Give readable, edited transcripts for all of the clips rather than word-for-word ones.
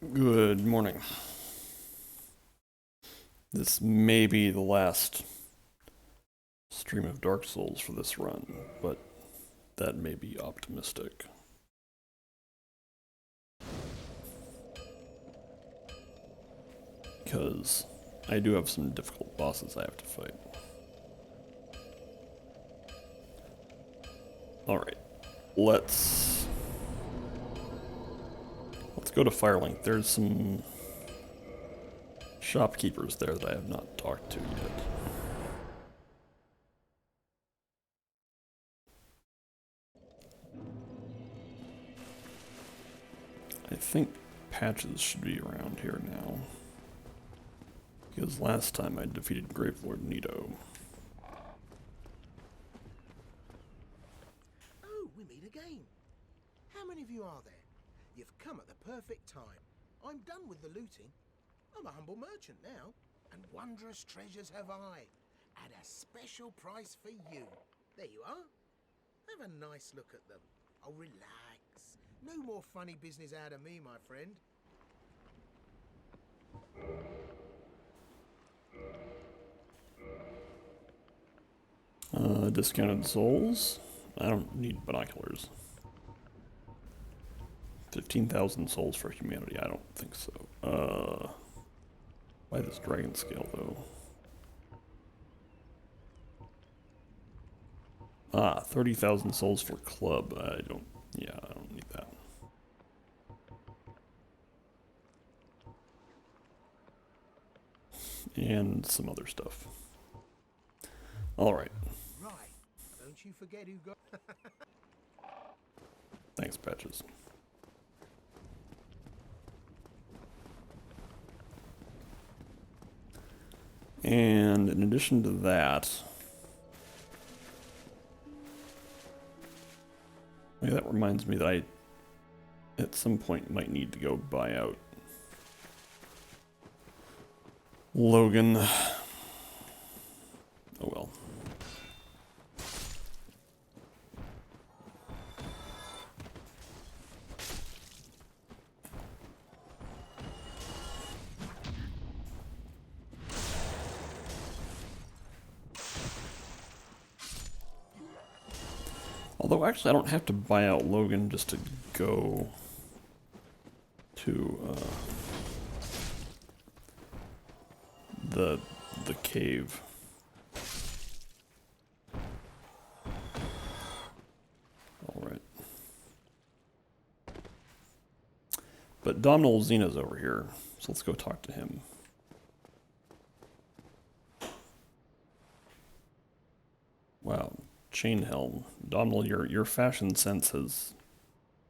Good morning. This may be the last stream of Dark Souls for this run, but that may be optimistic. Because I do have some difficult bosses I have to fight. Alright, let's go to Firelink. There's some shopkeepers there that I have not talked to yet. I think Patches should be around here now. Because last time I defeated Gravelord Nito. Oh, we meet again. How many of you are there? You've come at the perfect time. I'm done with the looting. I'm a humble merchant now, and wondrous treasures have I, at a special price for you. There you are. Have a nice look at them. Oh, relax. No more funny business out of me, my friend. Discounted souls? I don't need binoculars. 15,000 souls for humanity, I don't think so. Why this dragon scale though? Ah, 30,000 souls for club. I don't need that. And some other stuff. Alright. Right. Don't you forget who got... Thanks, Patches. And in addition to that, that reminds me that I, at some point, might need to go buy out Logan. Oh well. Although, actually, I don't have to buy out Logan just to go to the cave. All right. But Domhnall Xena's over here, so let's go talk to him. Wow. Chain helm. Domhnall, your fashion sense has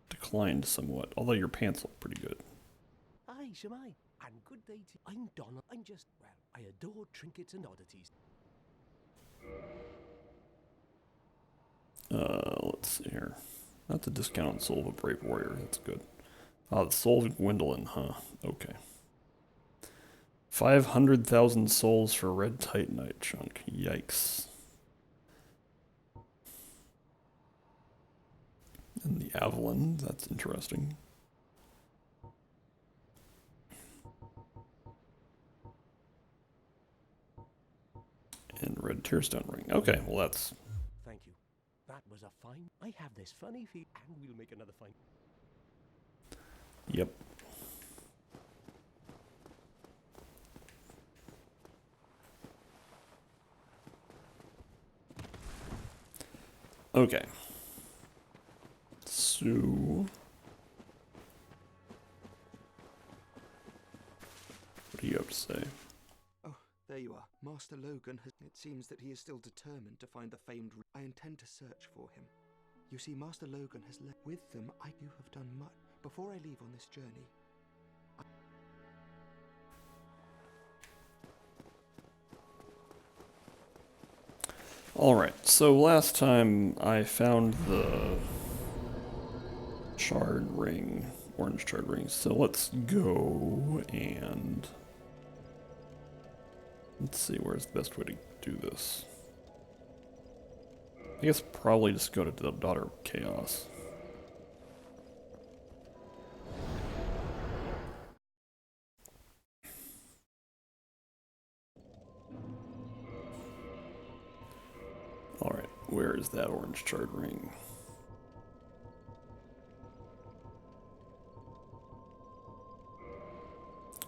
declined somewhat, although your pants look pretty good. Aye, Shemai, and good day to I'm Donald. I'm just, well, I adore trinkets and oddities. Let's see here. That's a discounted soul of a brave warrior. That's good. Ah, the soul of Gwendolyn, huh? Okay. 500,000 souls for Red Titanite chunk. Yikes. And the Avalon, that's interesting. And Red Tearstone ring. Okay, well that's... Thank you. That was a fine. I have this funny feel, and we'll make another fine. Yep. Okay. So... what do you have to say? Oh, there you are. Master Logan has... It seems that he is still determined to find the famed... I intend to search for him. You see, Master Logan has left... With them, you have done much. Before I leave on this journey... Alright, so last time I found the charred ring, orange charred ring, so let's go and let's see where's the best way to do this. I guess probably just go to the Daughter of Chaos. Where is that orange charred ring?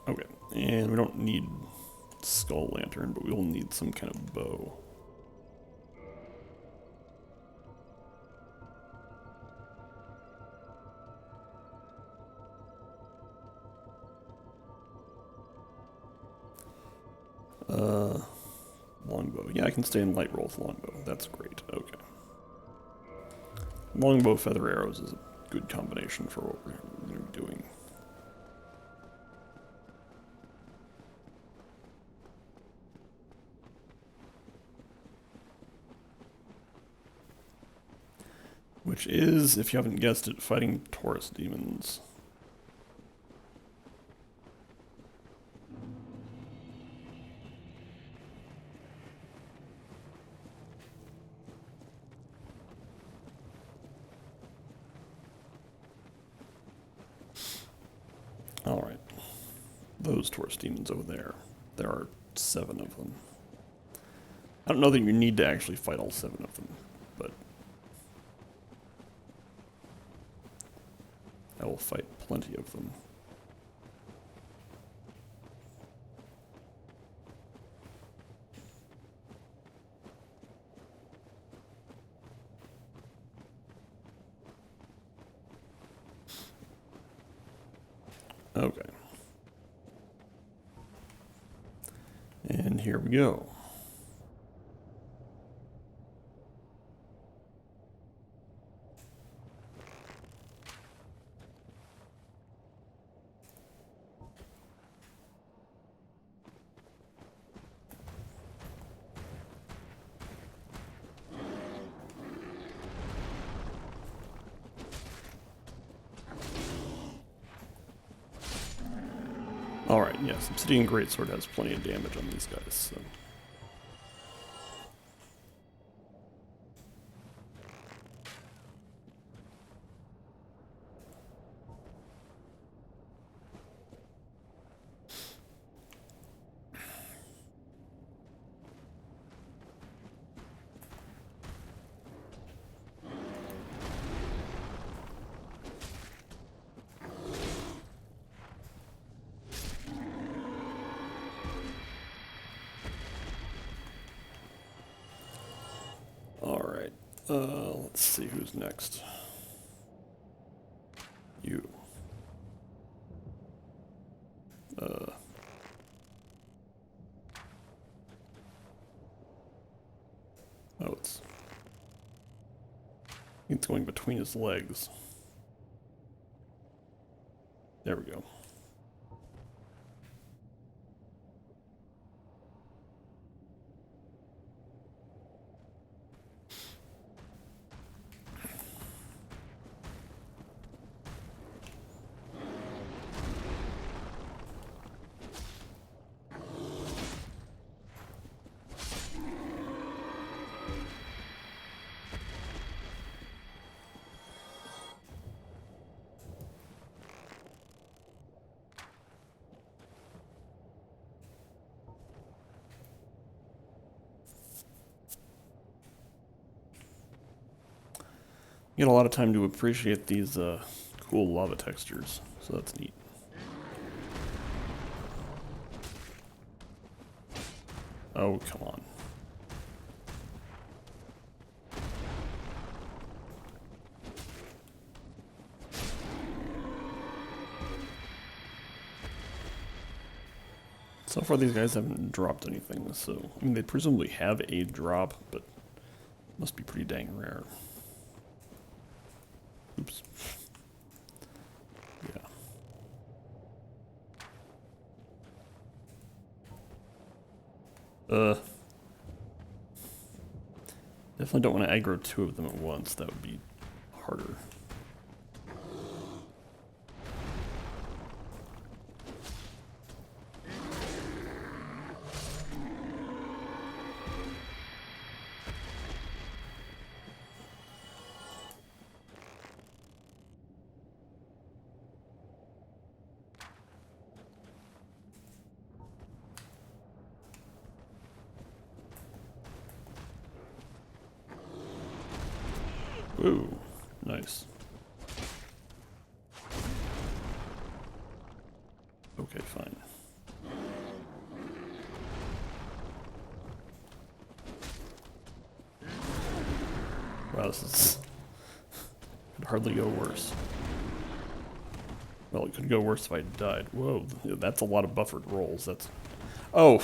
Okay, and we don't need skull lantern, but we will need some kind of bow. Longbow. Yeah, I can stay in light roll with longbow. That's great. Okay. Longbow feather arrows is a good combination for what we're going to be doing. Which is, if you haven't guessed it, fighting Taurus demons. Alright. Those Taurus demons over there. There are 7 of them. I don't know that you need to actually fight all 7 of them, but I will fight plenty of them. Okay. And here we go. Alright, yes, Obsidian Greatsword has plenty of damage on these guys, so. Alright, let's see who's next. You. Oh, it's going between his legs. There we go. You get a lot of time to appreciate these cool lava textures, so that's neat. Oh, come on. So far these guys haven't dropped anything, so, I mean, they presumably have a drop, but must be pretty dang rare. Oops. Yeah. Definitely don't want to aggro 2 of them at once. That would be harder. Ooh, nice. Okay, fine. Wow, this is... could hardly go worse. Well, it could go worse if I died. Whoa, that's a lot of buffered rolls. That's... Oh!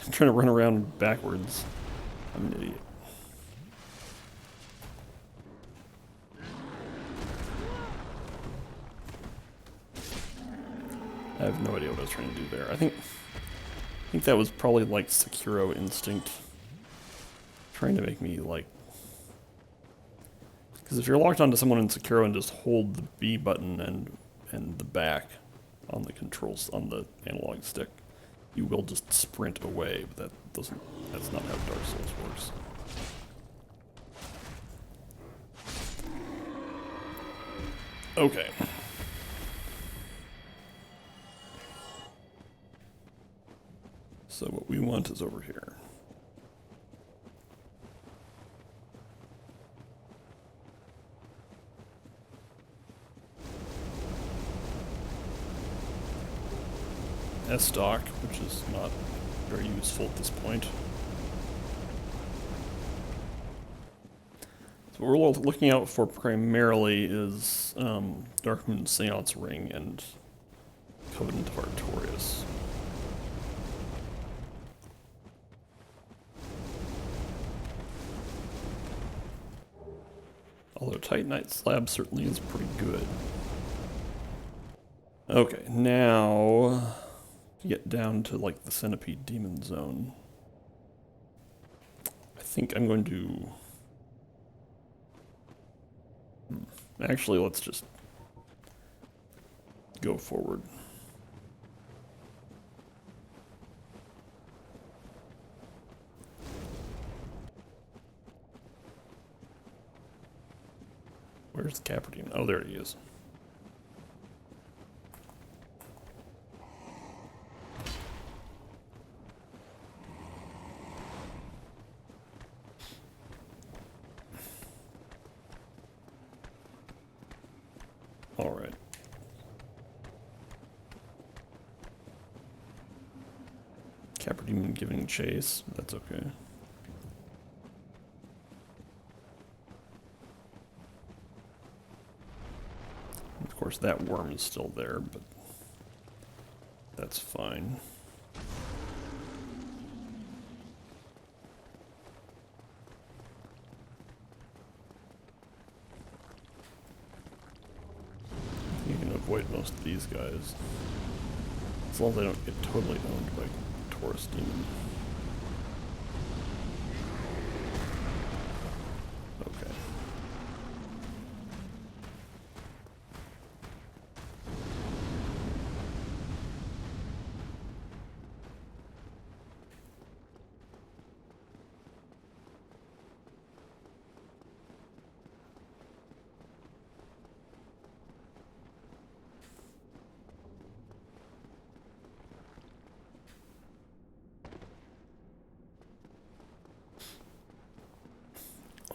I'm trying to run around backwards. I'm an idiot. I have no idea what I was trying to do there. I think that was probably like Sekiro instinct. Trying to make me like... Because if you're locked onto someone in Sekiro and just hold the B button and the back on the controls, on the analog stick, you will just sprint away, but that's not how Dark Souls works. Okay. So what we want is over here. S-Dock, which is not very useful at this point. So what we're looking out for primarily is Darkmoon Seance Ring and Covenant of Artorias. Although Titanite Slab certainly is pretty good. Okay, now to get down to like the Centipede Demon Zone. I think I'm going to... Actually, let's just go forward. Where's the Capra Demon? Oh, there he is. All right. Capra Demon giving chase. That's okay. Of course, that worm is still there, but that's fine. You can avoid most of these guys. As long as they don't get totally owned by Taurus Demon. Okay.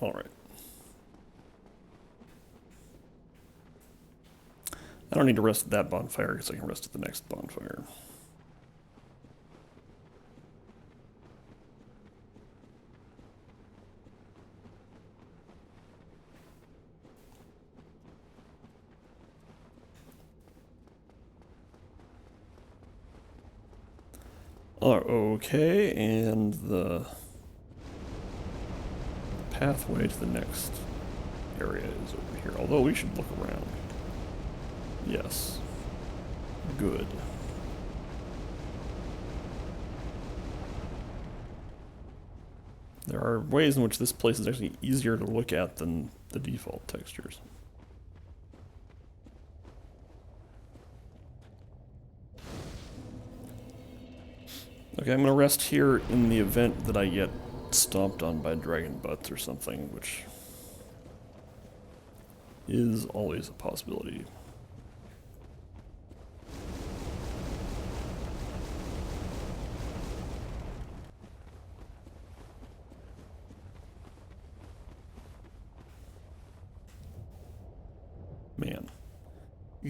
All right. I don't need to rest at that bonfire because I can rest at the next bonfire. Okay, and the pathway to the next area is over here. Although we should look around. Yes. Good. There are ways in which this place is actually easier to look at than the default textures. Okay, I'm going to rest here in the event that I get stomped on by dragon butts or something, which is always a possibility.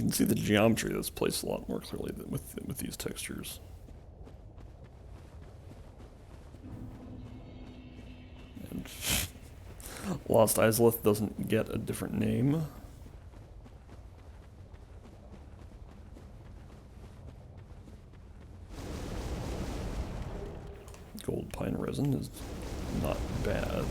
You can see the geometry that's placed a lot more clearly with these textures. And Lost Izalith doesn't get a different name. Gold pine resin is not bad.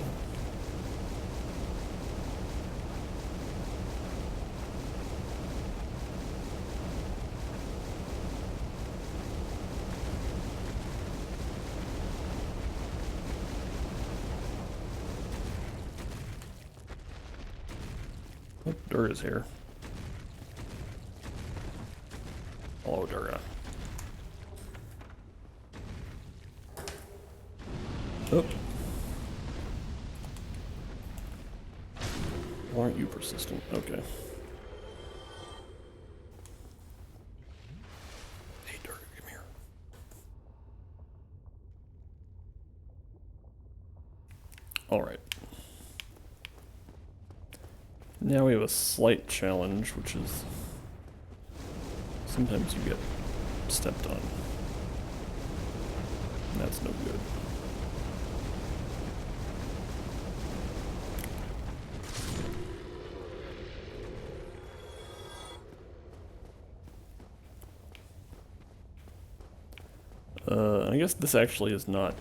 Oh, Durga's here. Hello, Durga. Oh. Why aren't you persistent? Okay. Hey, Durga, come here. All right. Now we have a slight challenge, which is sometimes you get stepped on. And that's no good. I guess this actually is not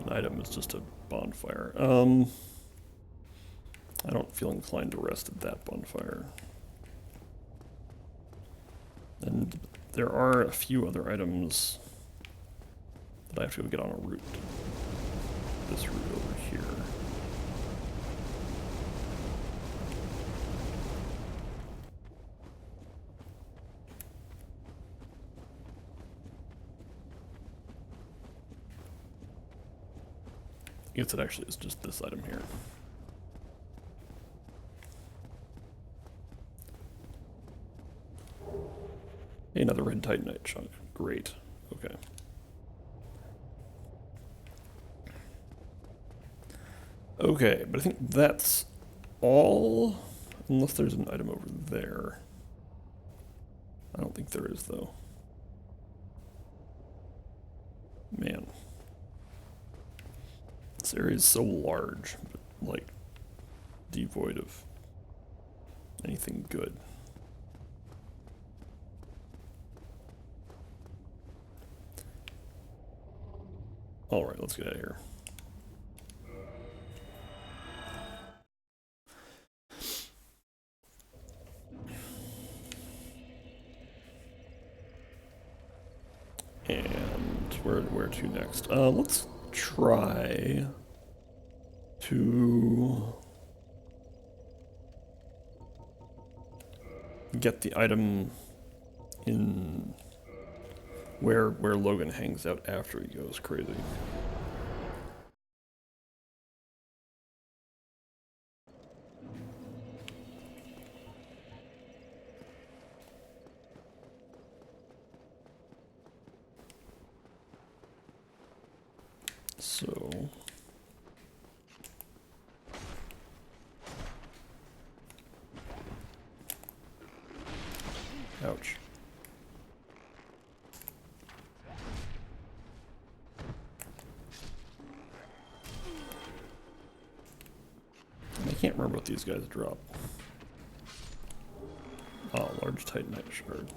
an item, it's just a bonfire. I don't feel inclined to rest at that bonfire. And there are a few other items that I have to go get on a route. This route over here. I guess it actually is just this item here. Hey, another red titanite chunk. Great. Okay. Okay, but I think that's all, unless there's an item over there. I don't think there is, though. Man. This area is so large, but, like, devoid of anything good. Alright, let's get out of here. And where to next? Let's try to get the item in where Logan hangs out after he goes crazy. So ouch. I can't remember what these guys drop. Oh, large titanite shard.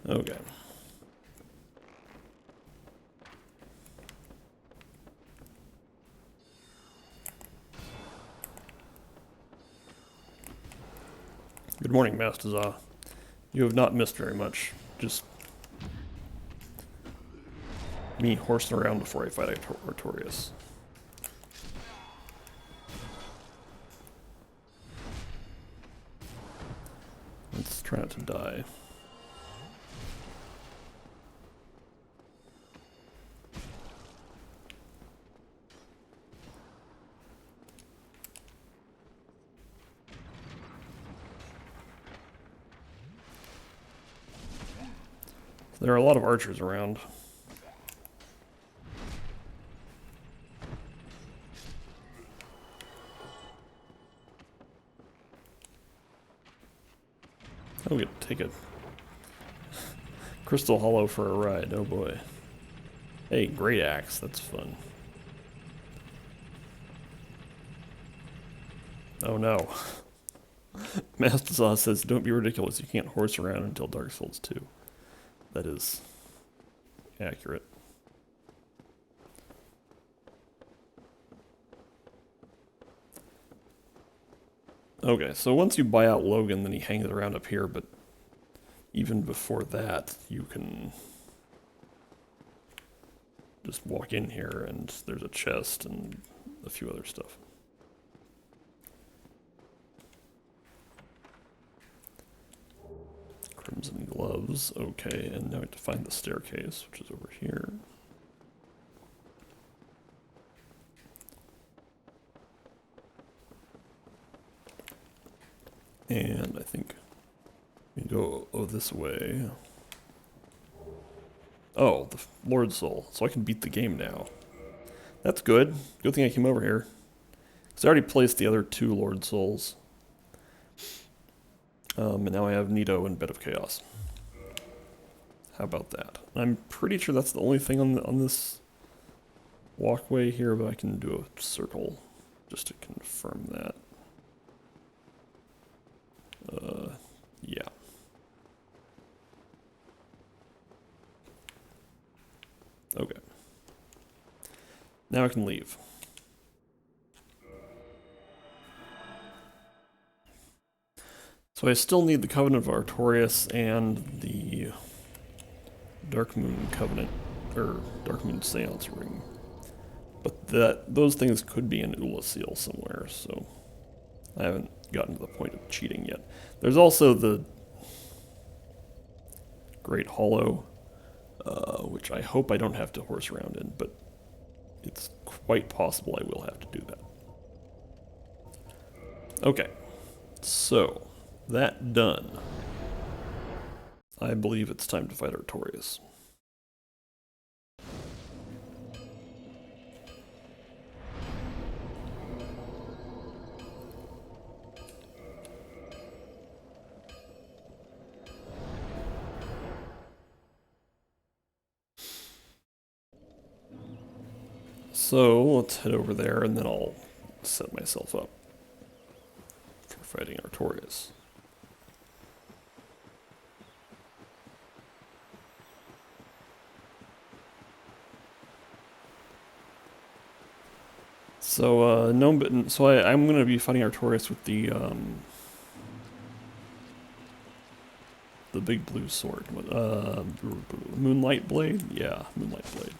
Okay. Good morning, Mastazah. You have not missed very much. Just me horsing around before I fight Artorias. Let's try not to die. There are a lot of archers around. Oh, we get to take a Crystal Hollow for a ride. Oh boy. Hey, great axe. That's fun. Oh no. Mastasaw says, don't be ridiculous. You can't horse around until Dark Souls 2. That is accurate. Okay, so once you buy out Logan, then he hangs around up here, but even before that, you can just walk in here and there's a chest and a few other stuff. Crimson gloves, okay, and now I have to find the staircase, which is over here. And I think we go this way. Oh, the Lord Soul. So I can beat the game now. That's good. Good thing I came over here. Because I already placed the other 2 Lord Souls. And now I have Nito and Bed of Chaos. How about that? I'm pretty sure that's the only thing on this walkway here, but I can do a circle just to confirm that. Yeah. Okay. Now I can leave. So I still need the Covenant of Artorias and the Dark Moon Covenant, or Dark Moon Seance Ring. But those things could be in Ula Seal somewhere, so I haven't gotten to the point of cheating yet. There's also the Great Hollow, which I hope I don't have to horse around in, but it's quite possible I will have to do that. Okay, so that done. I believe it's time to fight Artorias. So let's head over there and then I'll set myself up for fighting Artorias. So no, but so I'm going to be fighting Artorias with the big blue sword. Moonlight Blade? Yeah, Moonlight Blade.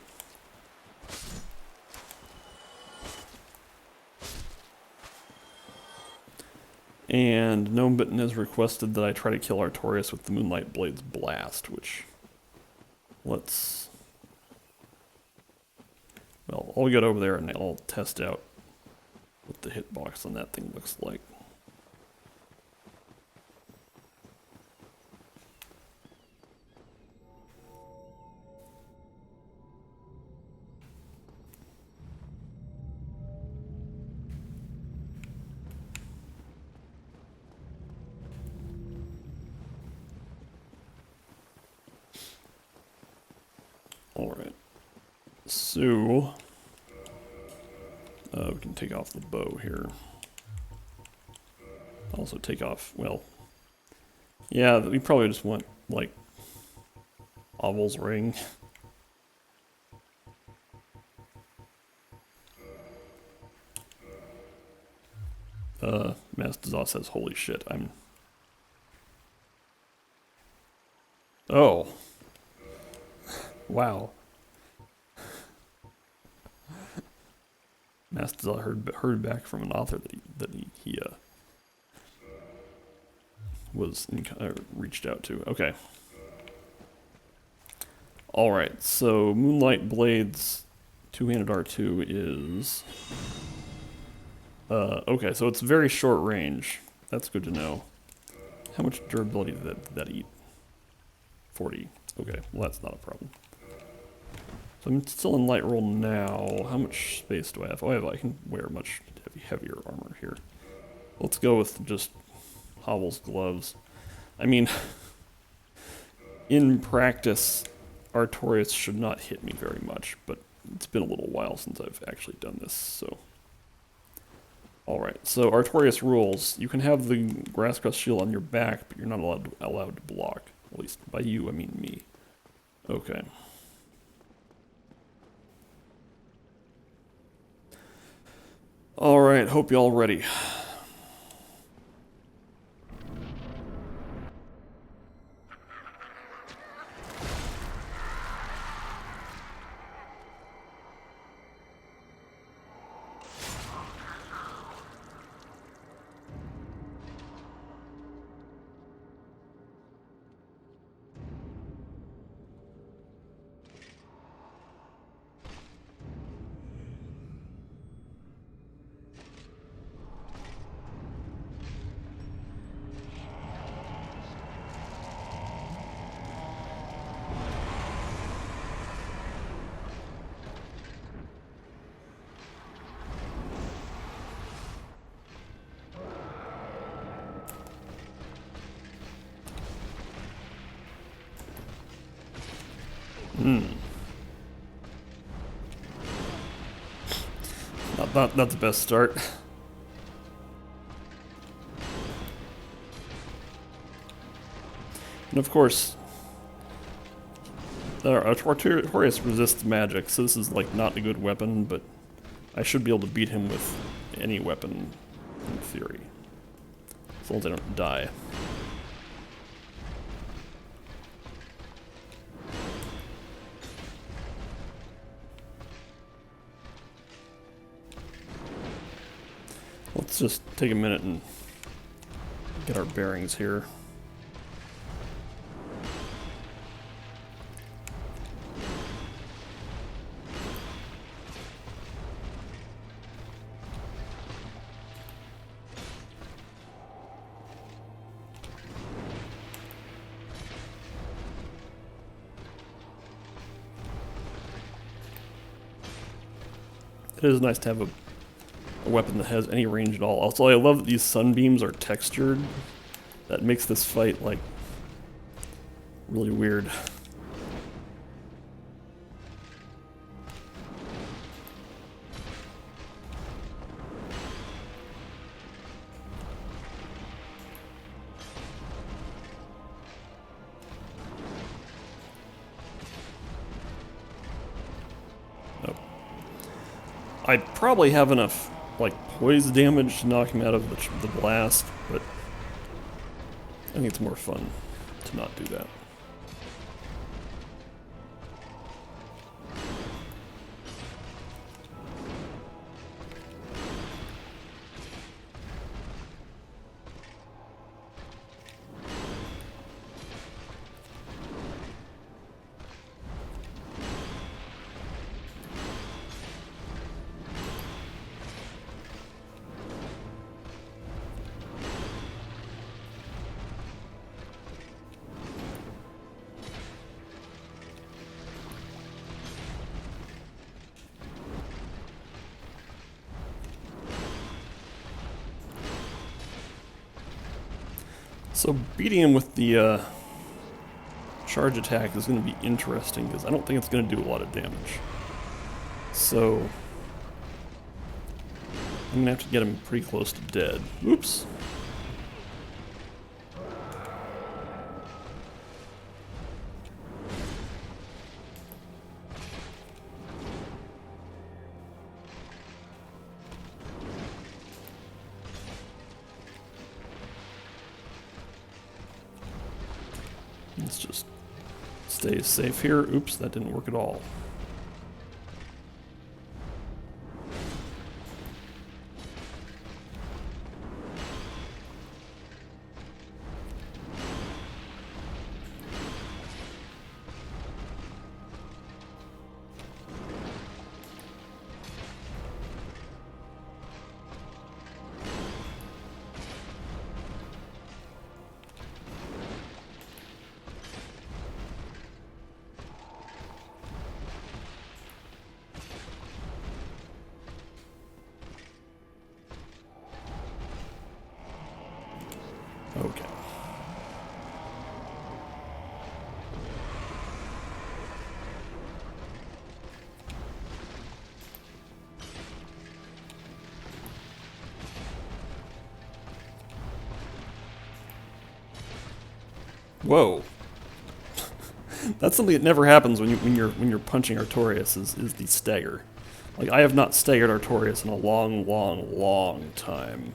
And Gnome Bitten has requested that I try to kill Artorias with the Moonlight Blade's Blast, which, let's, well, I'll get over there and I'll test out what the hitbox on that thing looks like. Alright, so we can take off the bow here. Also take off, well, yeah, we probably just want, like, Oval's ring. Mastazah says, holy shit, Oh. Wow. Mastazah heard back from an author that he was reached out to. Okay. All right. So Moonlight Blade's two-handed R2 is okay. So it's very short range. That's good to know. How much durability did that eat? 40. Okay. Well, that's not a problem. So I'm still in light roll now. How much space do I have? Oh, I can wear much heavier armor here. Let's go with just Hovel's gloves. I mean, in practice, Artorias should not hit me very much, but it's been a little while since I've actually done this, so. Alright, so Artorias rules. You can have the Grasscrest shield on your back, but you're not allowed to block. At least by you, I mean me. Okay. Alright, hope y'all ready. Not the best start. And of course, Artorias resists magic, so this is like not a good weapon, but I should be able to beat him with any weapon in theory. As long as I don't die. Let's just take a minute and get our bearings here. It is nice to have a weapon that has any range at all. Also, I love that these sunbeams are textured. That makes this fight, like, really weird. Nope. I'd probably have enough like poise damage to knock him out of the blast, but I think it's more fun to not do that. So beating him with the charge attack is going to be interesting because I don't think it's going to do a lot of damage. So I'm going to have to get him pretty close to dead. Oops. Let's just stay safe here. Oops, that didn't work at all. Okay. Whoa. That's something that never happens when you're punching Artorias is the stagger. Like, I have not staggered Artorias in a long, long, long time.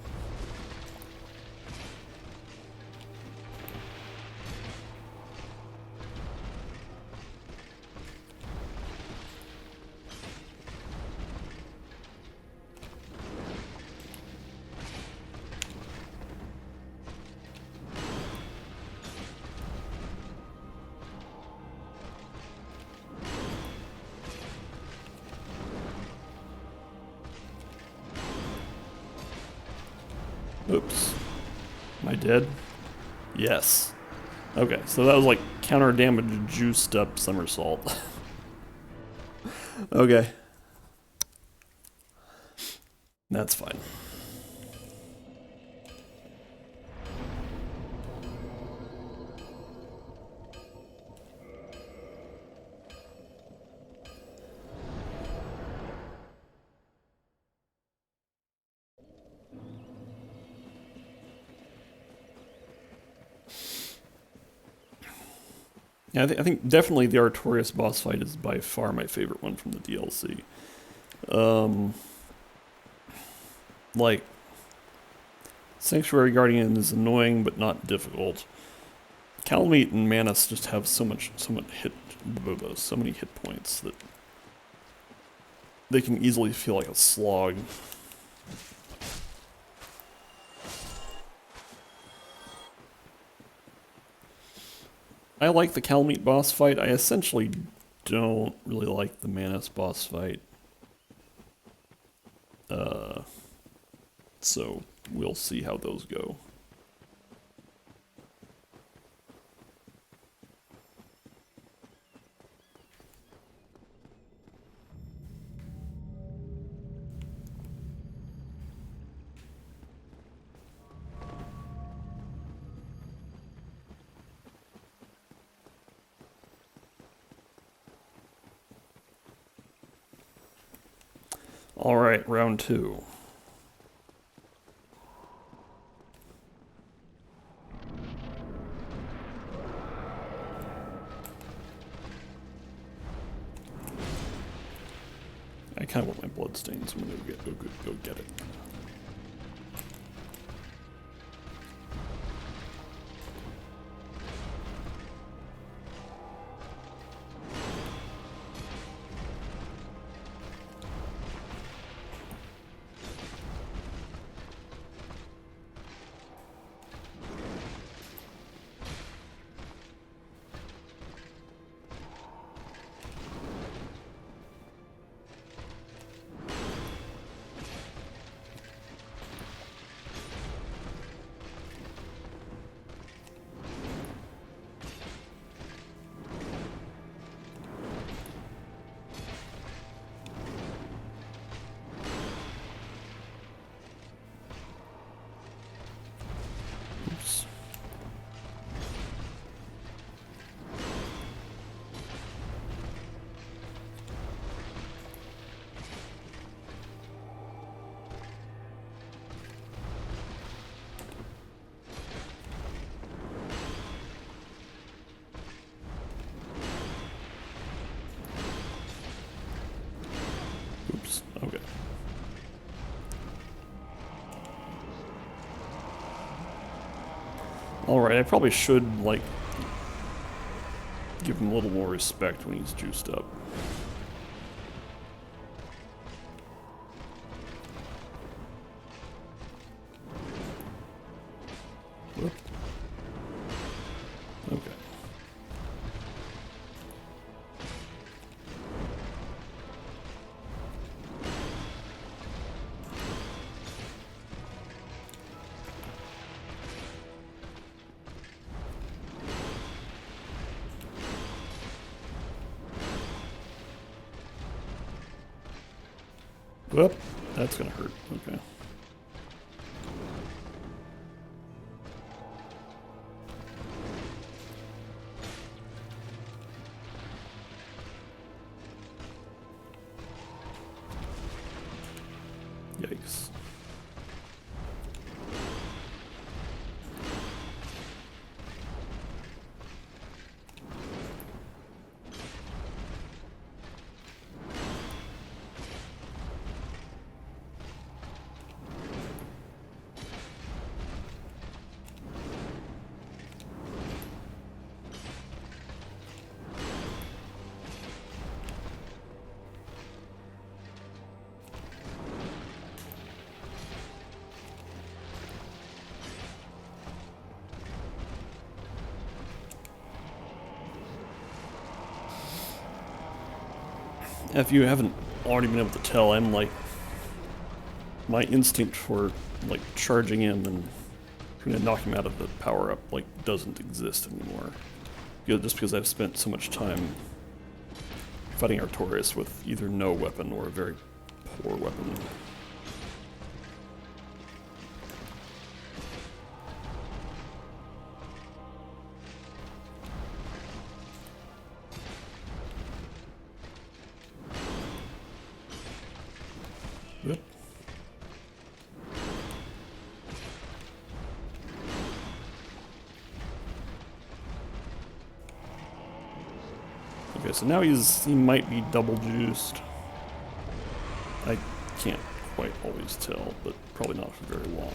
Oops. Am I dead? Yes. Okay, so that was like counter damage juiced up somersault. Okay. That's fine. Yeah, I think definitely the Artorias boss fight is by far my favorite one from the DLC. Like, Sanctuary Guardian is annoying but not difficult. Calmeet and Manus just have so many hit points that they can easily feel like a slog. I like the Calmeet boss fight. I essentially don't really like the Manus boss fight. So we'll see how those go. All right, round 2. I kind of want my bloodstains. I'm gonna go get it. Oops. Oops. Okay. Alright, I probably should, like, give him a little more respect when he's juiced up. Whoop. Okay. Whoop. That's gonna hurt. Okay. Yikes. If you haven't already been able to tell, I'm like, my instinct for like charging in and trying to knock him out of the power up like doesn't exist anymore. Just because I've spent so much time fighting Artorias with either no weapon or a very poor weapon. Good. Okay, so now he might be double juiced. I can't quite always tell, but probably not for very long.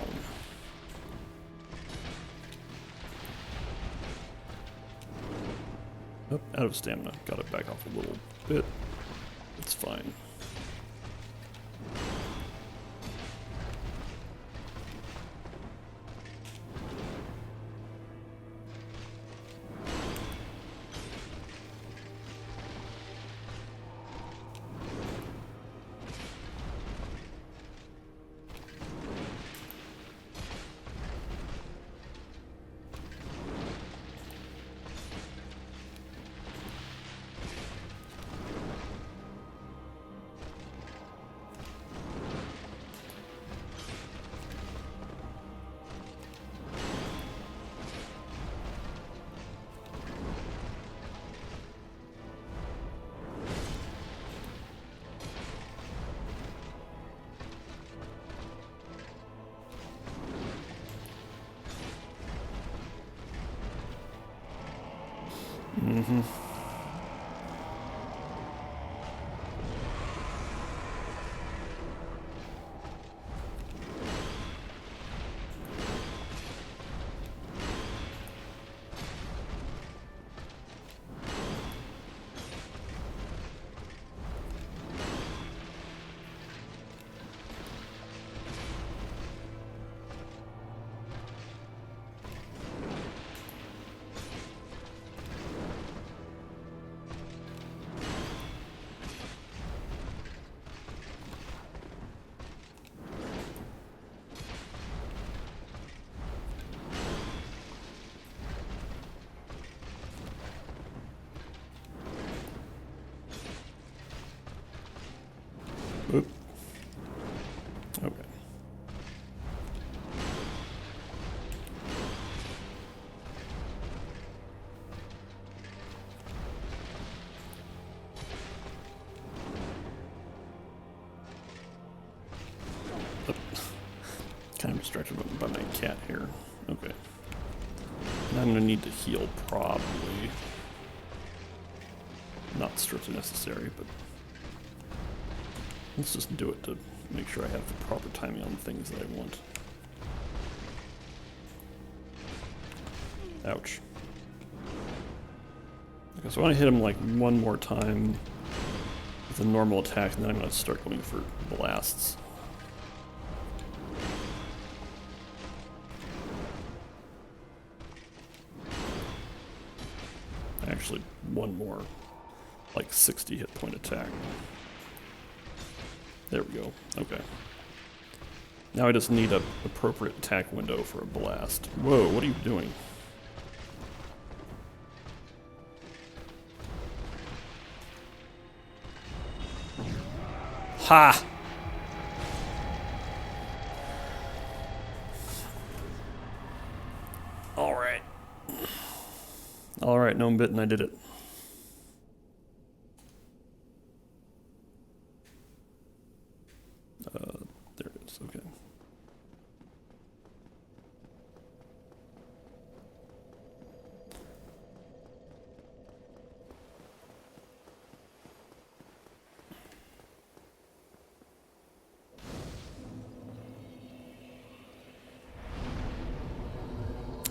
Oh, out of stamina. Got it back off a little bit. It's fine. Mm-hmm. Oop. Okay. Oop. Kind of distracted by my cat here. Okay. Now I'm gonna need to heal, probably. Not strictly necessary, but let's just do it to make sure I have the proper timing on the things that I want. Ouch. Okay, so I want to hit him like one more time with a normal attack, and then I'm going to start going for blasts. Actually, one more, like 60 hit point attack. There we go. Okay. Now I just need an appropriate attack window for a blast. Whoa, what are you doing? Ha! Alright. Alright, gnome bit and I did it. There it is, okay.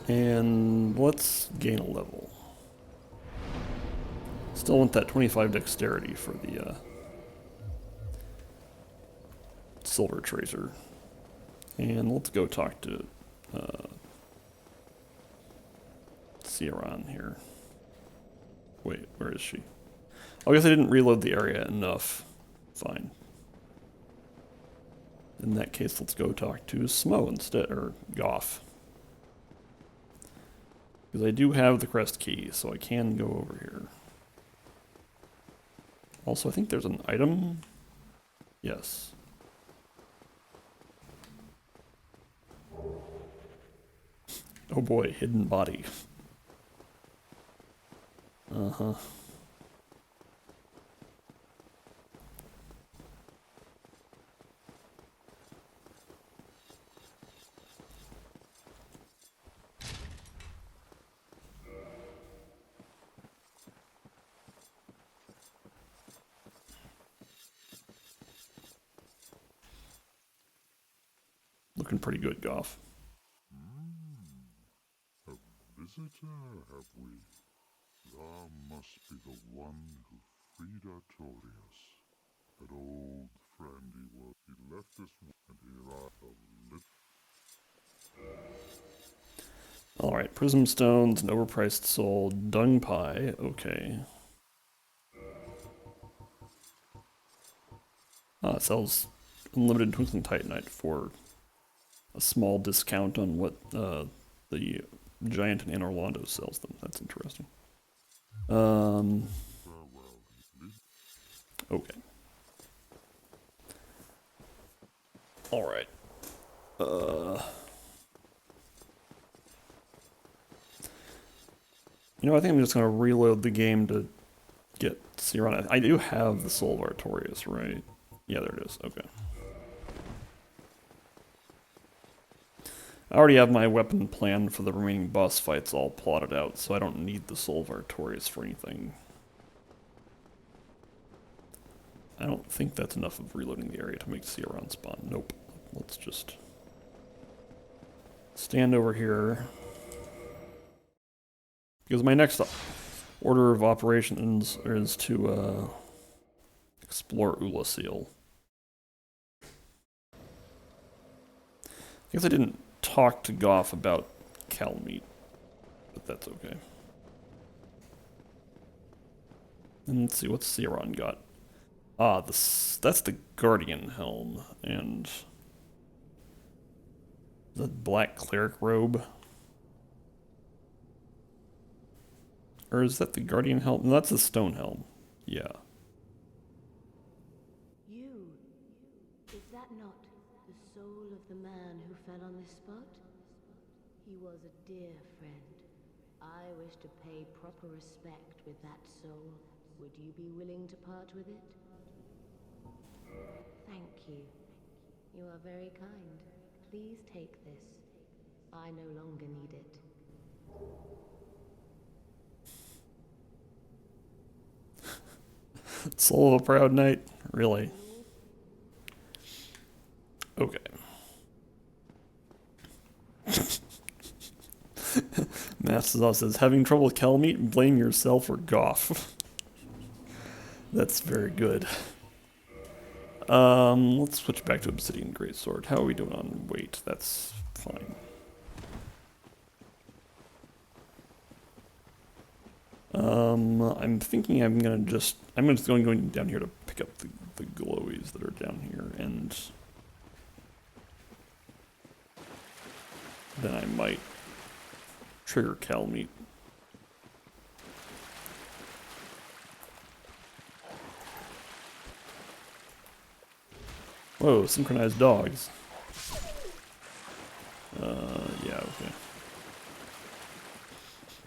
And let's gain a level. Still want that 25 dexterity for the Silver Tracer. And let's go talk to Sierran here. Wait, where is she? I guess I didn't reload the area enough. Fine. In that case, let's go talk to Smo instead, or Goff. Because I do have the crest key, so I can go over here. Also, I think there's an item. Yes. Oh boy, hidden body. Uh-huh. Looking pretty good, Goff. A visitor, have we? Thou must be the one who freed Artorias. That old friend he was. He left us, and here I live. Alright, prism stones, an overpriced soul, dung pie, okay. Ah, it sells unlimited twinkling titanite for a small discount on what the giant in Orlando sells them. That's interesting. Okay. Alright. You know, I think I'm just going to reload the game to get Siran. I do have the Soul of Artorias, right? Yeah, there it is. Okay. I already have my weapon plan for the remaining boss fights all plotted out, so I don't need the Soul of Artorias for anything. I don't think that's enough of reloading the area to make Siran spawn. Nope. Let's just stand over here. Because my next order of operations is to explore Ulasil. I guess I didn't talk to Goff about Calmeet, but that's okay. And let's see, what's Siran got? Ah, that's the Guardian Helm, and the Black Cleric Robe. Or is that the Guardian Helm? No, that's the Stone Helm. Yeah. You, is that not the soul of the man who fell on this spot? He was a dear friend. I wish to pay proper respect with that soul. Would you be willing to part with it? Thank you. You are very kind. Please take this. I no longer need it. Soul of a Proud Knight? Really? Okay. Masters says, having trouble with Calmeet? Blame yourself or Goff. That's very good. Let's switch back to Obsidian Greatsword. How are we doing on weight? That's fine. I'm thinking I'm just going down here to pick up the glowies that are down here, and then I might trigger Calmeet. Whoa, synchronized dogs. Yeah, okay.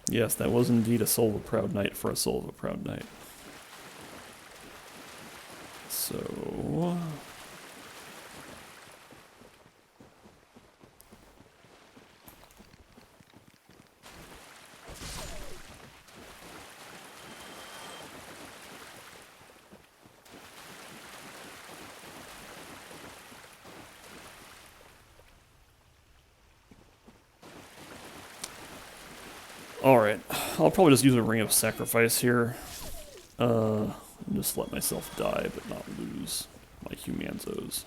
Yes, that was indeed a Soul of a Proud Knight for a Soul of a Proud Knight. So... Alright, I'll probably just use a Ring of Sacrifice here. And just let myself die, but not lose my Humanzos.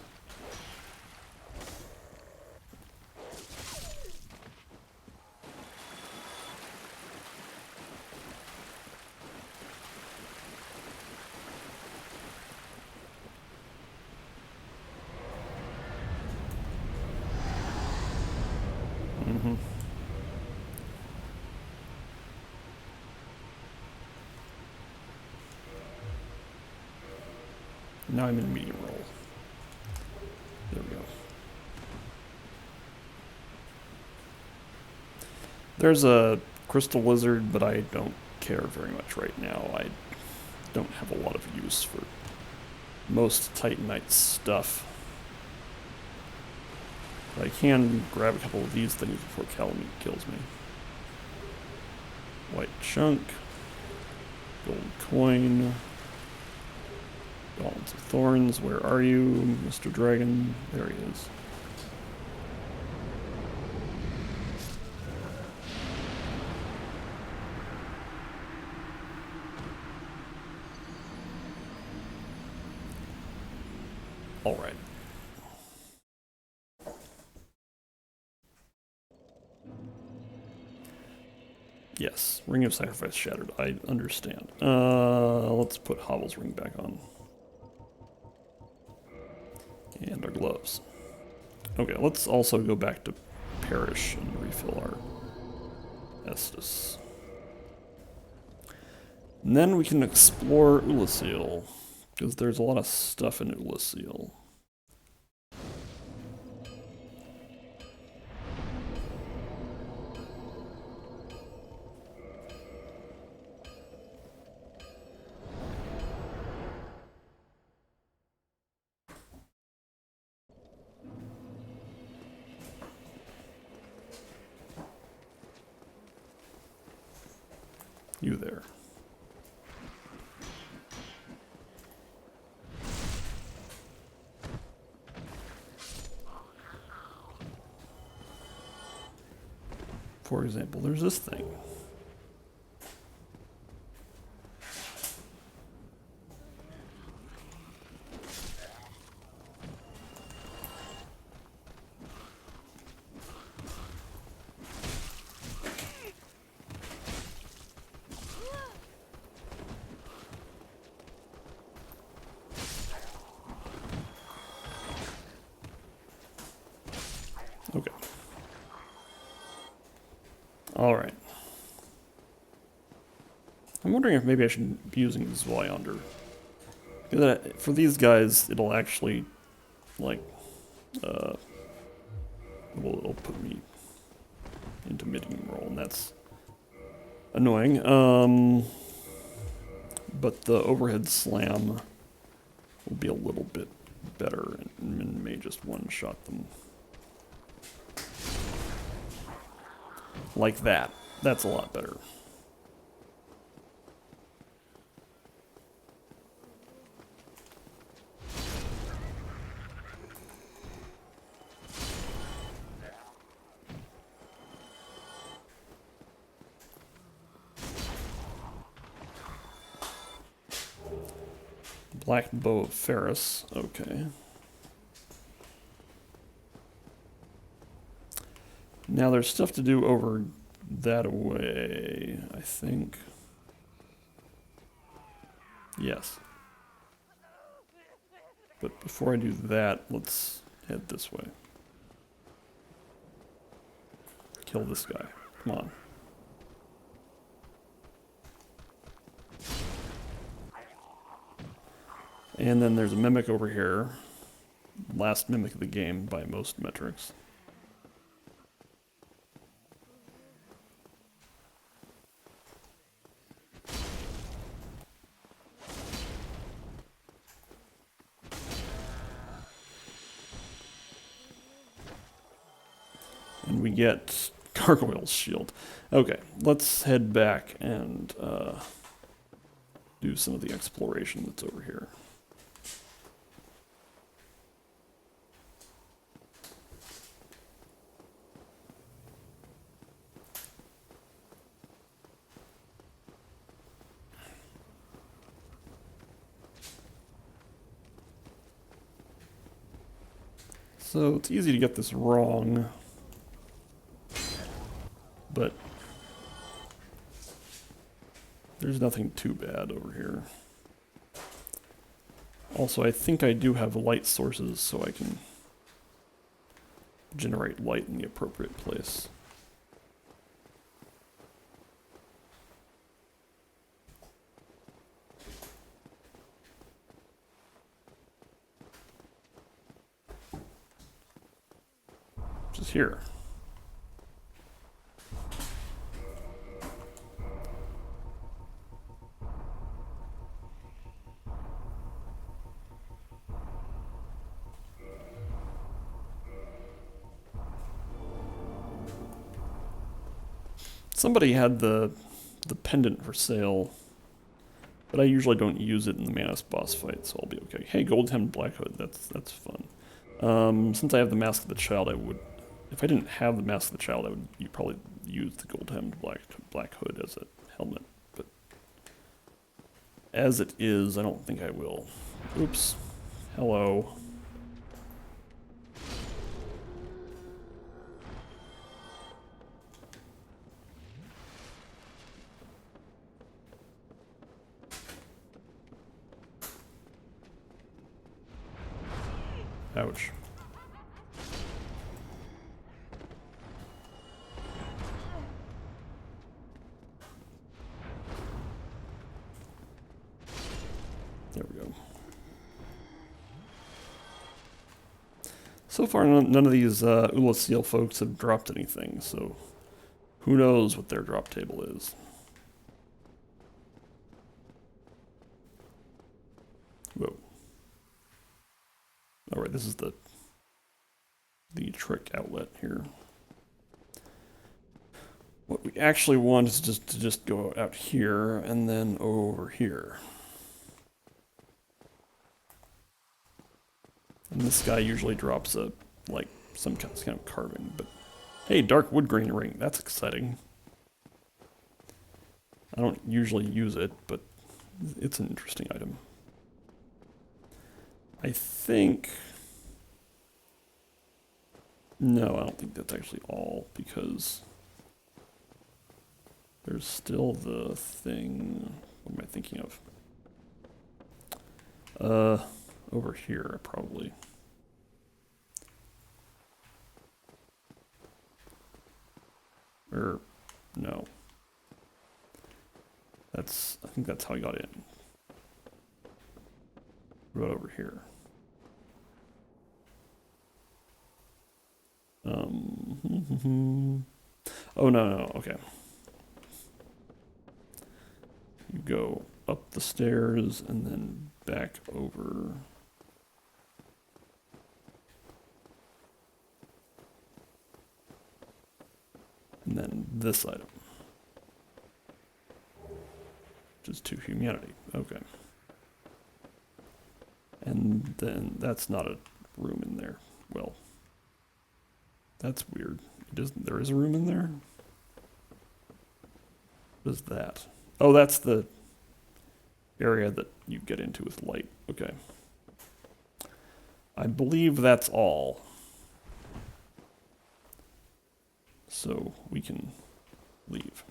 Mm-hmm. Now I'm in medium roll. There we go. There's a crystal lizard, but I don't care very much right now. I don't have a lot of use for most Titanite stuff. But I can grab a couple of these things before Calamite kills me. White chunk, gold coin, Gauntlets of Thorns. Where are you, Mr. Dragon? There he is. All right. Yes, Ring of Sacrifice shattered. I understand. Let's put Hovel's ring back on. And our gloves. Okay, let's also go back to Parish and refill our Estus. And then we can explore Ulasil, because there's a lot of stuff in Ulasil. You there. For example, there's this thing. Okay. All right. I'm wondering if maybe I should be using Zweiander. For these guys, it'll actually, like, well, it'll put me into medium roll, and that's annoying. But the overhead slam will be a little bit better and may just one-shot them. Like that. That's a lot better. Black Bow of Ferris. Okay. Now there's stuff to do over that way, I think. Yes. But before I do that, let's head this way. Kill this guy. Come on. And then there's a mimic over here. Last mimic of the game by most metrics. And we get Gargoyle's Shield. Okay, let's head back and do some of the exploration that's over here. So it's easy to get this wrong, but there's nothing too bad over here. Also, I think I do have light sources, so I can generate light in the appropriate place. which is here. Somebody had the pendant for sale, but I usually don't use it in the Manus boss fight, so I'll be okay. Hey, Gold-Hemmed Black Hood, that's fun. Since I have the Mask of the Child, I would, if I didn't have the Mask of the Child, I would probably use the Gold-Hemmed Black Hood as a helmet, but as it is, I don't think I will. Oops. Hello. Ouch. There we go. So far, none of these Ulasil folks have dropped anything, so who knows what their drop table is. Whoa. Alright, this is the trick outlet here. What we actually want is just go out here and then over here. And this guy usually drops like some kind of carving, but hey, dark wood grain ring, that's exciting. I don't usually use it, but it's an interesting item. I think... No, I don't think that's actually all, because there's still the thing... What am I thinking of? Over here, probably. Or, no. I think that's how I got in. What about over here? Oh, no, okay. You go up the stairs and then back over. And then this item. Which is to humanity. Okay. And then that's not a room in there. Well, that's weird. There is a room in there? What is that? Oh, that's the area that you get into with light. Okay. I believe that's all. So we can leave.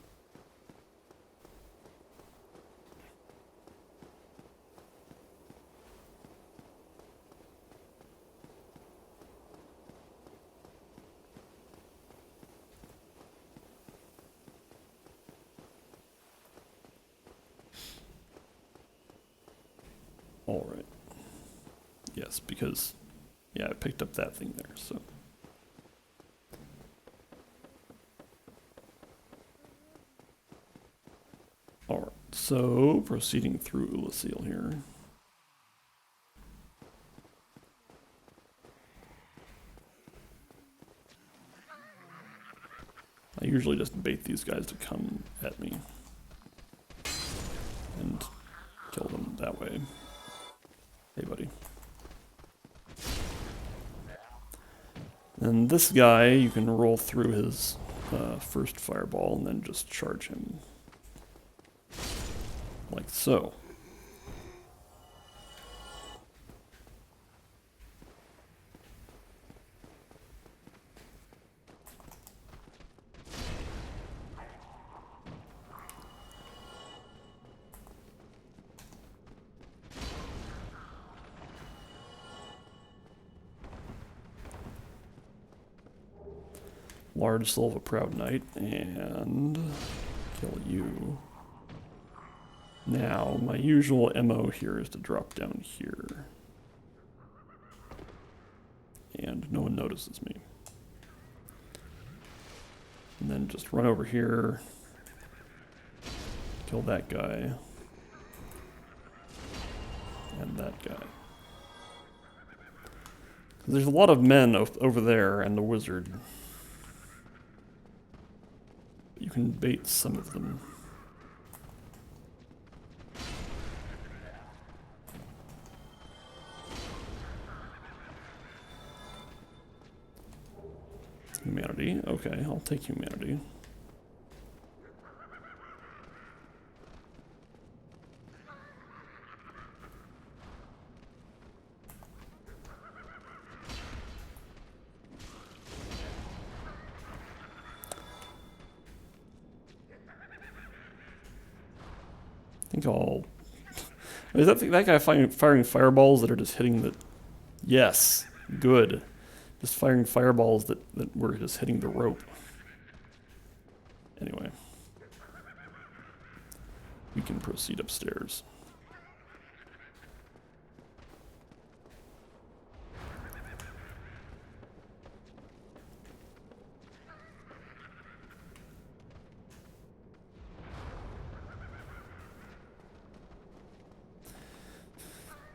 All right. Yes, because, yeah, I picked up that thing there, so. All right, so proceeding through Ulasil here. I usually just bait these guys to come at me and kill them that way. Hey, buddy. And this guy, you can roll through his first fireball and then just charge him. Like so. Large soul of a proud knight, and kill you. Now, my usual MO here is to drop down here. And no one notices me. And then just run over here. Kill that guy. And that guy. There's a lot of men over there and the wizard. You can bait some of them. Humanity. Okay, I'll take humanity. I think I'll... Is that guy firing fireballs that are just hitting the... Yes, good. Just firing fireballs that were just hitting the rope. Anyway. We can proceed upstairs.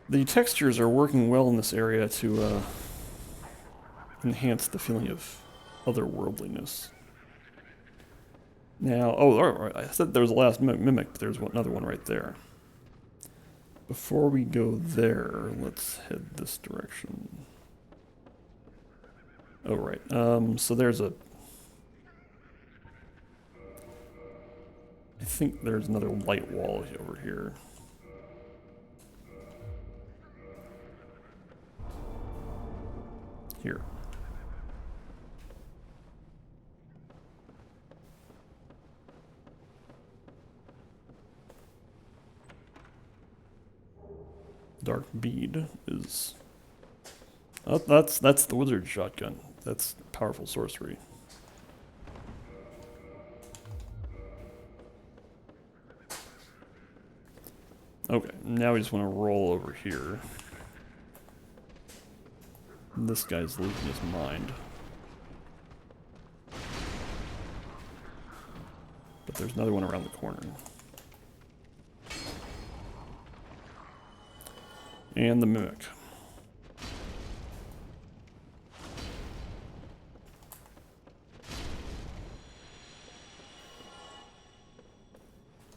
The textures are working well in this area to enhance the feeling of otherworldliness. Now, oh, all right, I said there was the last mimic, but there's another one right there. Before we go there, let's head this direction. Oh, right. So there's a... I think there's another light wall over here. Here. Dark bead is... Oh, that's the wizard's shotgun. That's powerful sorcery. Okay, now we just want to roll over here. This guy's losing his mind. But there's another one around the corner. And the mimic.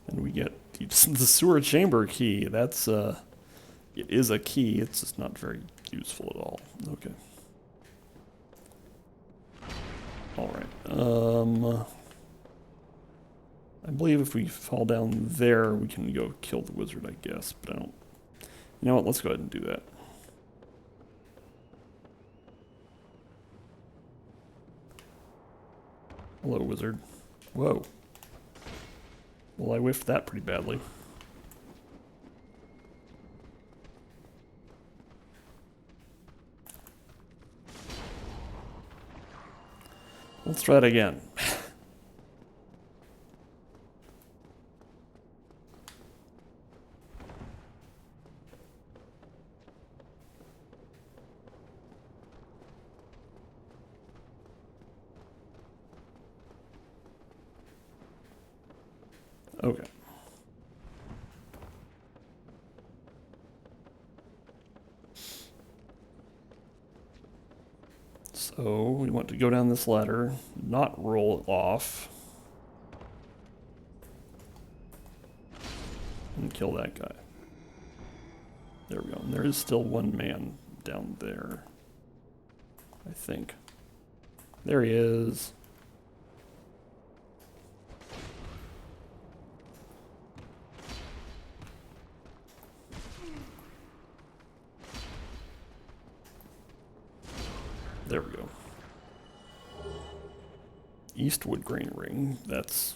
And we get the sewer chamber key. That's, it is a key, it's just not very useful at all. Okay. Alright, I believe if we fall down there, we can go kill the wizard, I guess, but I don't... You know what, let's go ahead and do that. Hello, wizard. Whoa. Well, I whiffed that pretty badly. Let's try it again. Okay. So we want to go down this ladder, not roll it off, and kill that guy. There we go. And there is still one man down there, I think. There he is. There we go. Eastwood grain ring. That's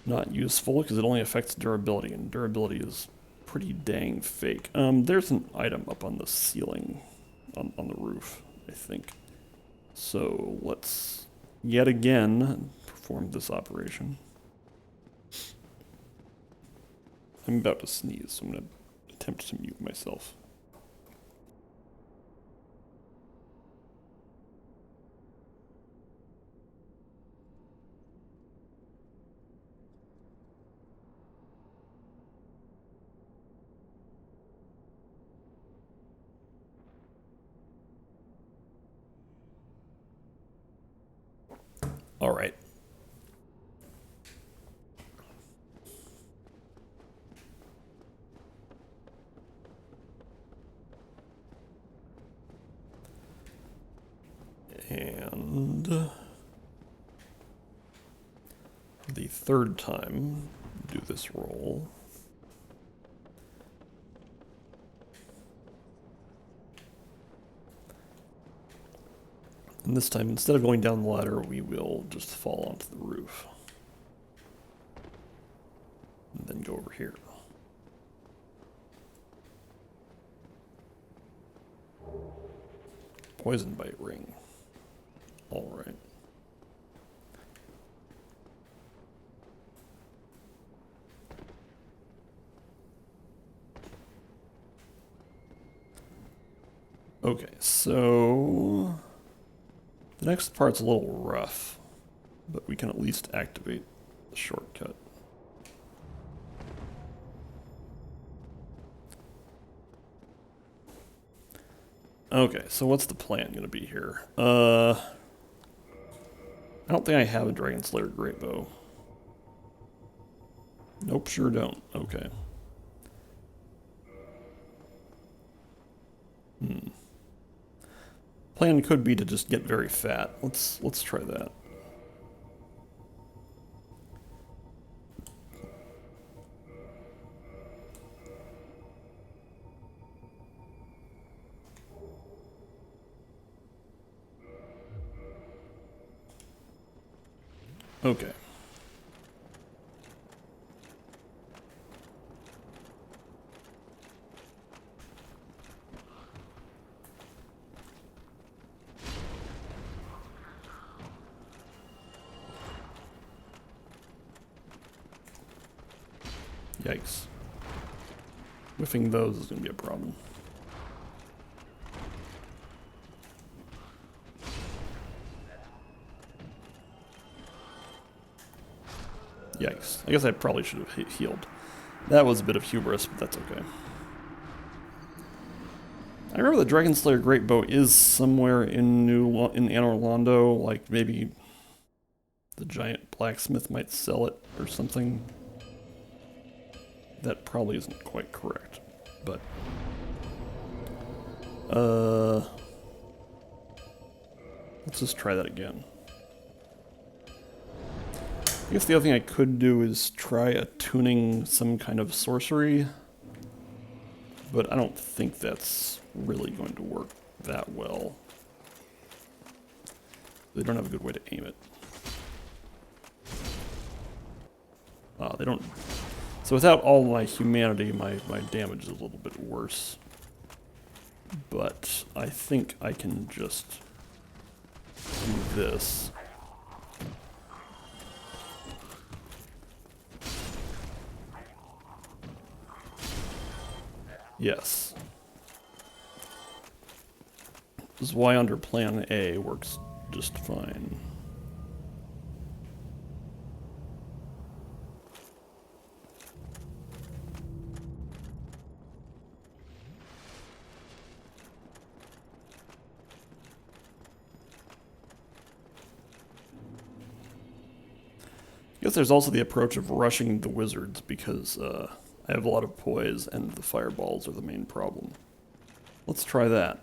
not useful because it only affects durability, and durability is pretty dang fake. There's an item up on the ceiling, on the roof, I think. So let's yet again perform this operation. I'm about to sneeze, so I'm going to attempt to mute myself. All right. And the third time, do this roll. And this time, instead of going down the ladder, we will just fall onto the roof. And then go over here. Poison bite ring. All right. Okay, so the next part's a little rough, but we can at least activate the shortcut. Okay, so what's the plan going to be here? I don't think I have a Dragon Slayer Great Bow. Nope, sure don't. Okay. Plan could be to just get very fat. Let's try that. Okay. Yikes. Whiffing those is going to be a problem. Yikes. I guess I probably should have healed. That was a bit of hubris, but that's okay. I remember the Dragon Slayer Great Bow is somewhere in in Anor Londo, like maybe the giant blacksmith might sell it or something. That probably isn't quite correct, but let's just try that again. I guess the other thing I could do is try attuning some kind of sorcery, but I don't think that's really going to work that well. They don't have a good way to aim it. They don't. So without all my humanity, my damage is a little bit worse. But I think I can just do this. Yes. This is why under plan A works just fine. I guess there's also the approach of rushing the wizards because I have a lot of poise and the fireballs are the main problem. Let's try that.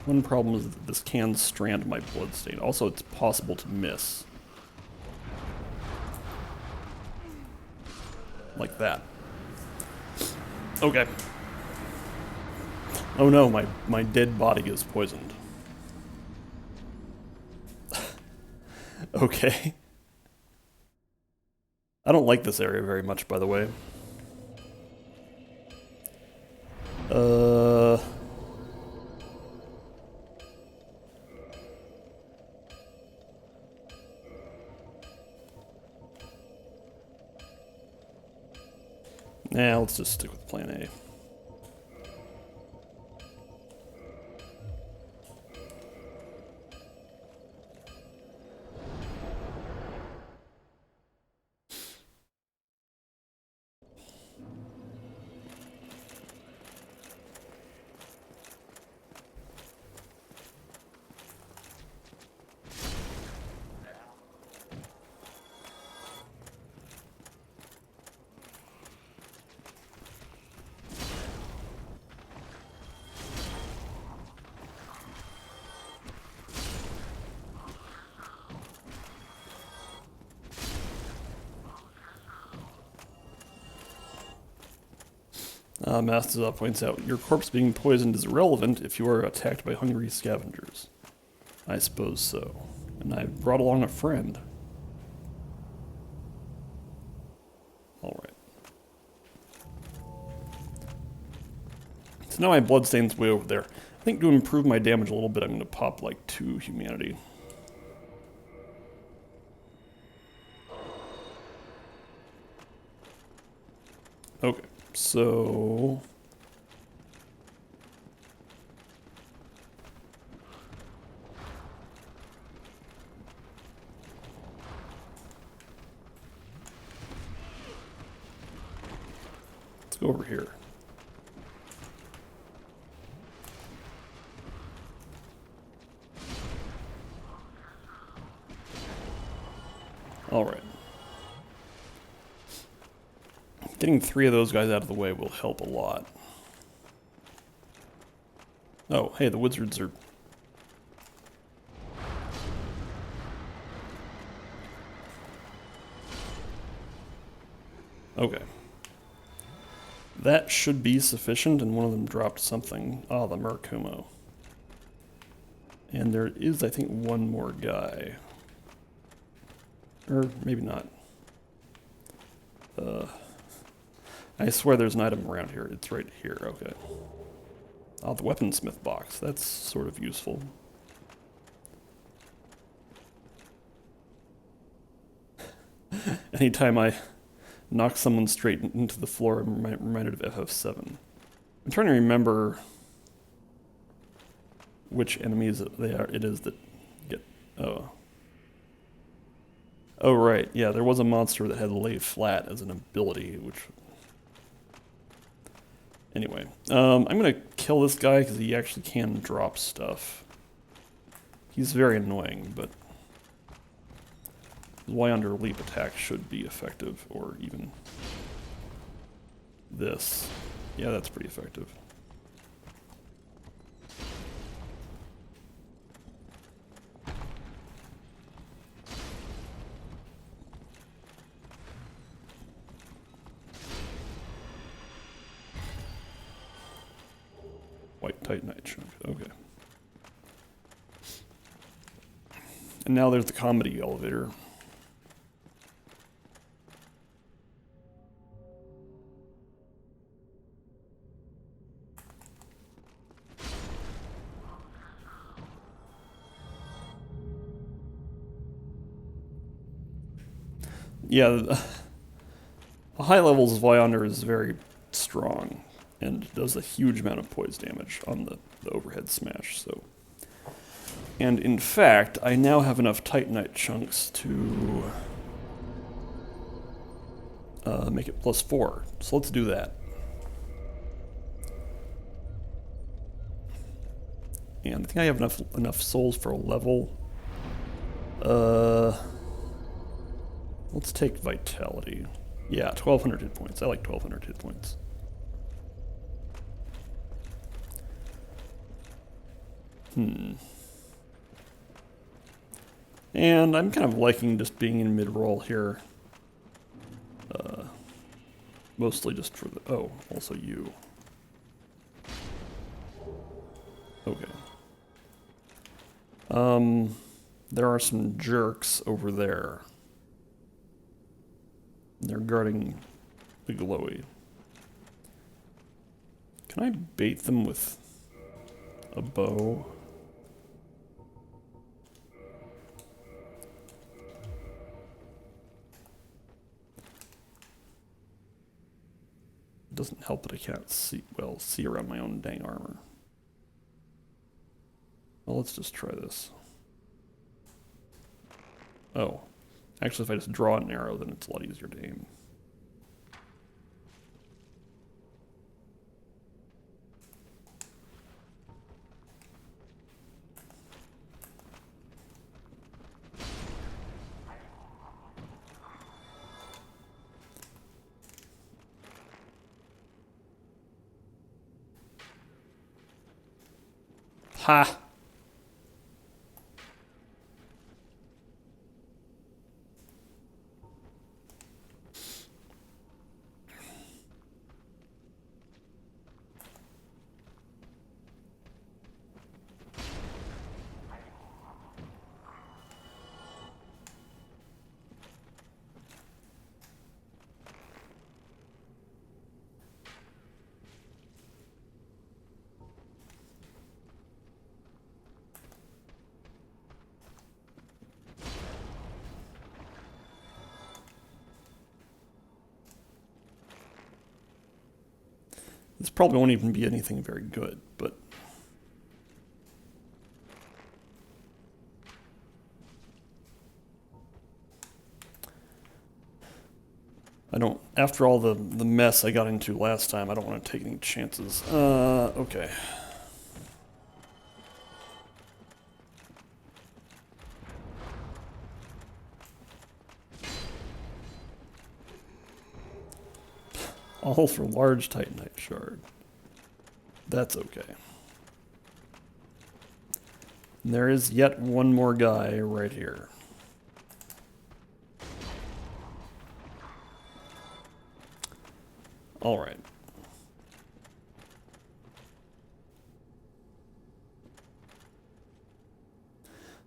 One problem is that this can strand my bloodstain. Also, it's possible to miss. Like that. Okay. Oh no, my dead body is poisoned. Okay. I don't like this area very much, by the way. Nah, let's just stick with plan A. Master points out, your corpse being poisoned is irrelevant if you are attacked by hungry scavengers. I suppose so. And I brought along a friend. Alright. So now my bloodstain's way over there. I think to improve my damage a little bit, I'm going to pop like 2 humanity. Okay, so... let's go over here. Alright. Getting 3 of those guys out of the way will help a lot. Oh, hey, the wizards are... okay. That should be sufficient, and one of them dropped something. Ah, the Murakumo. And there is, I think, one more guy. Or maybe not. I swear there's an item around here. It's right here. Okay. Oh, the weaponsmith box. That's sort of useful. Anytime I knock someone straight into the floor, I'm reminded of FF7. I'm trying to remember which enemies it is that get... oh. Oh, right. Yeah, there was a monster that had lay flat as an ability, which... anyway. I'm going to kill this guy because he actually can drop stuff. He's very annoying, but... Y under leap attack should be effective, or even... this. Yeah, that's pretty effective. White Titanite chunk, okay. And now there's the comedy elevator. Yeah, the high levels of Vyonder is very strong and does a huge amount of poise damage on the overhead smash, so... and in fact, I now have enough Titanite chunks to make it +4, so let's do that. And I think I have enough souls for a level. Let's take Vitality. Yeah, 1,200 hit points. I like 1,200 hit points. And I'm kind of liking just being in mid-roll here. Mostly just for the... oh, also you. Okay. There are some jerks over there. They're guarding the glowy. Can I bait them with a bow? It doesn't help that I can't see around my own dang armor. Well, let's just try this. Oh. Actually, if I just draw an arrow, then it's a lot easier to aim. Ha! This probably won't even be anything very good, but I don't, after all the mess I got into last time, I don't want to take any chances. Okay. All for large Titanite shard. That's okay. And there is yet one more guy right here. All right.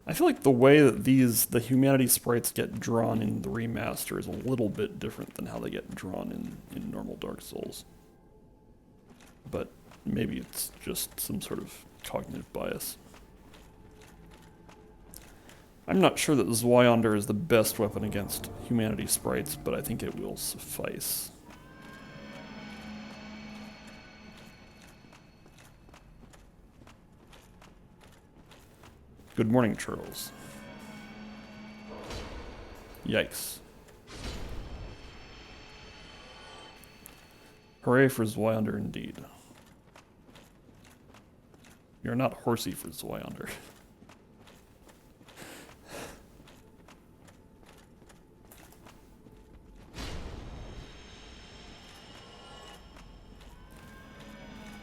I feel like the way that the humanity sprites get drawn in the remaster is a little bit different than how they get drawn in normal Dark Souls. But maybe it's just some sort of cognitive bias. I'm not sure that Zweiander is the best weapon against humanity sprites, but I think it will suffice. Good morning, Charles. Yikes. Hooray for Zweiander indeed. You're not horsey for Zweiander.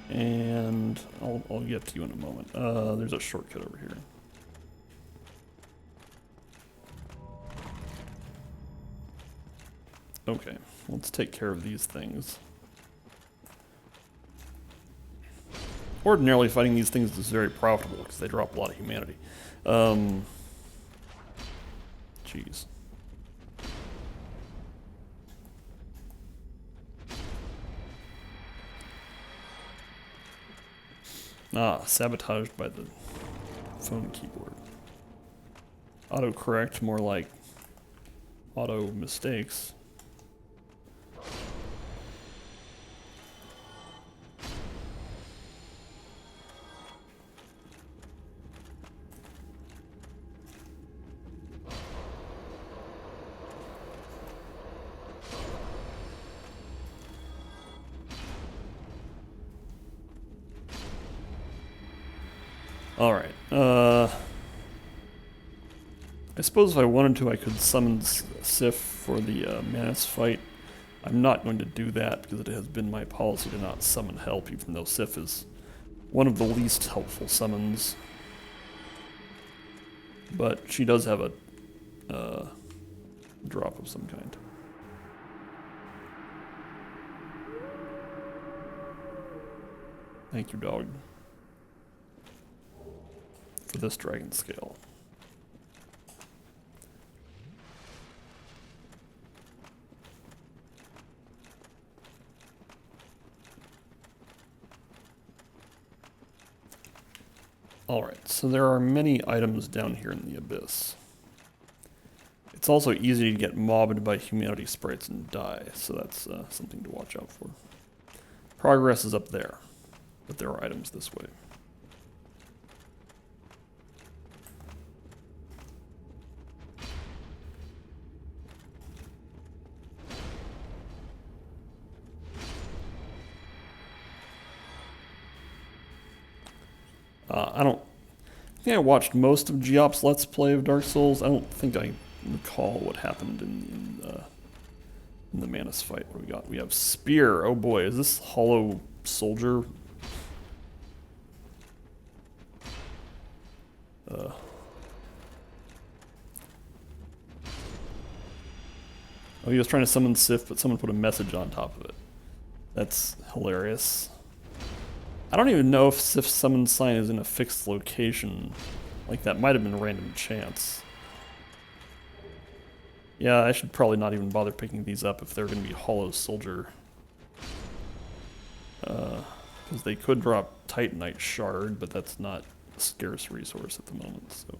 And I'll get to you in a moment. There's a shortcut over here. Okay, let's take care of these things. Ordinarily, fighting these things is very profitable because they drop a lot of humanity. Jeez. Ah, sabotaged by the phone keyboard. Autocorrect, more like auto mistakes. Alright, I suppose if I wanted to, I could summon Sif for the Manus fight. I'm not going to do that because it has been my policy to not summon help, even though Sif is one of the least helpful summons. But she does have a drop of some kind. Thank you, dog, for this dragon scale. Alright, so there are many items down here in the abyss. It's also easy to get mobbed by humanity sprites and die, so that's something to watch out for. Progress is up there, but there are items this way. I think I watched most of Geop's Let's Play of Dark Souls. I don't think I recall what happened in the Manus fight. What do we got? We have Spear. Oh boy, is this Hollow Soldier? Oh, he was trying to summon Sif, but someone put a message on top of it. That's hilarious. I don't even know if Sif's summon sign is in a fixed location. Like, that might have been random chance. Yeah, I should probably not even bother picking these up if they're going to be Hollow Soldier. Because they could drop Titanite Shard, but that's not a scarce resource at the moment, so...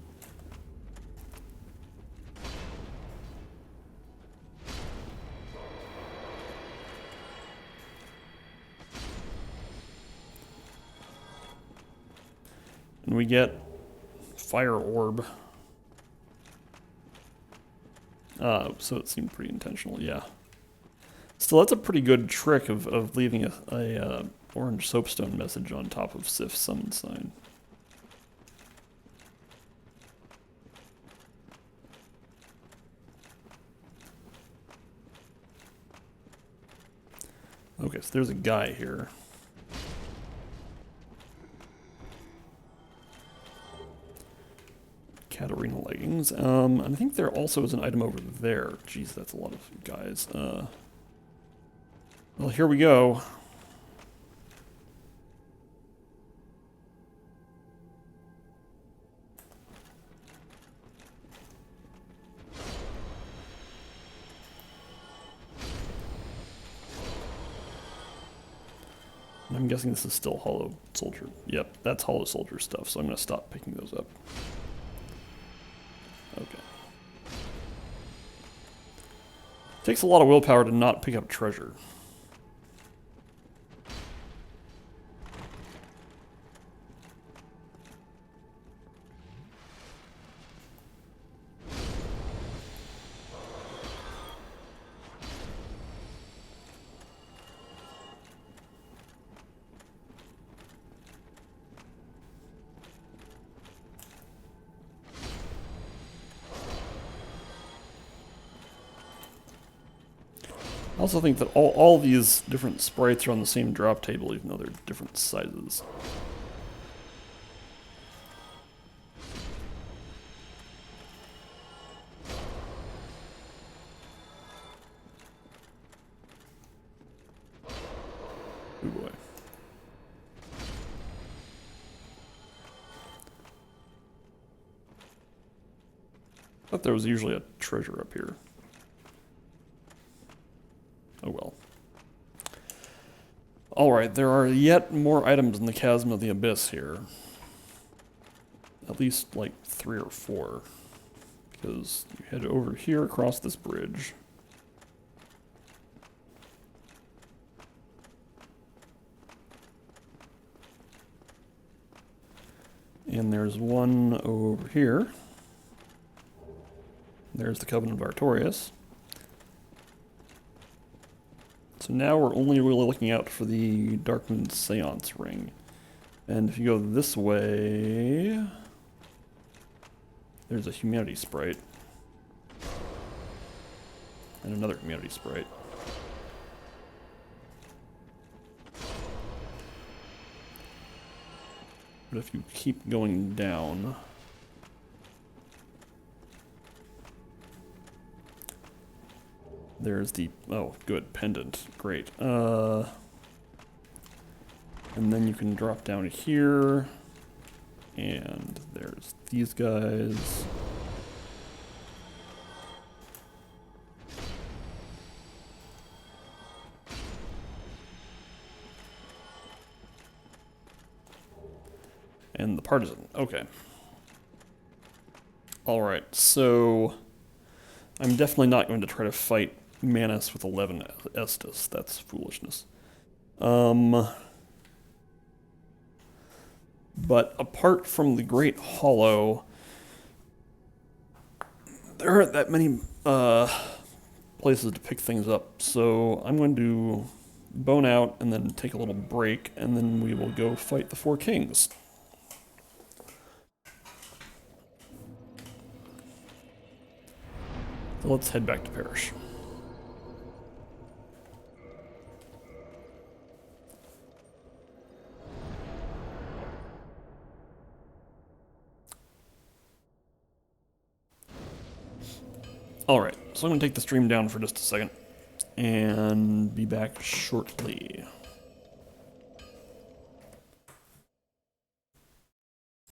And we get fire orb. So it seemed pretty intentional, yeah. Still, that's a pretty good trick of leaving a orange soapstone message on top of Sif's summon sign. Okay, so there's a guy here. Katarina leggings. And I think there also is an item over there. Jeez, that's a lot of guys. Well, here we go. And I'm guessing this is still Hollow Soldier. Yep, that's Hollow Soldier stuff, so I'm going to stop picking those up. Okay. Takes a lot of willpower to not pick up treasure. I also think that all these different sprites are on the same drop table, even though they're different sizes. Oh boy. I thought there was usually a treasure up here. Oh well. Alright, there are yet more items in the Chasm of the Abyss here. At least like 3 or 4. Because you head over here across this bridge. And there's one over here. There's the Covenant of Artorias. So now we're only really looking out for the Darkmoon Seance Ring. And if you go this way, there's a Humanity Sprite. And another Humanity Sprite. But if you keep going down, there's the, oh, good, pendant, great. And then you can drop down here, and there's these guys. And the partisan, okay. Alright, so I'm definitely not going to try to fight Manus with 11 Estus. That's foolishness. But apart from the Great Hollow, there aren't that many places to pick things up. So I'm going to bone out and then take a little break, and then we will go fight the 4 kings. So let's head back to Parish. Alright, so I'm going to take the stream down for just a second and be back shortly.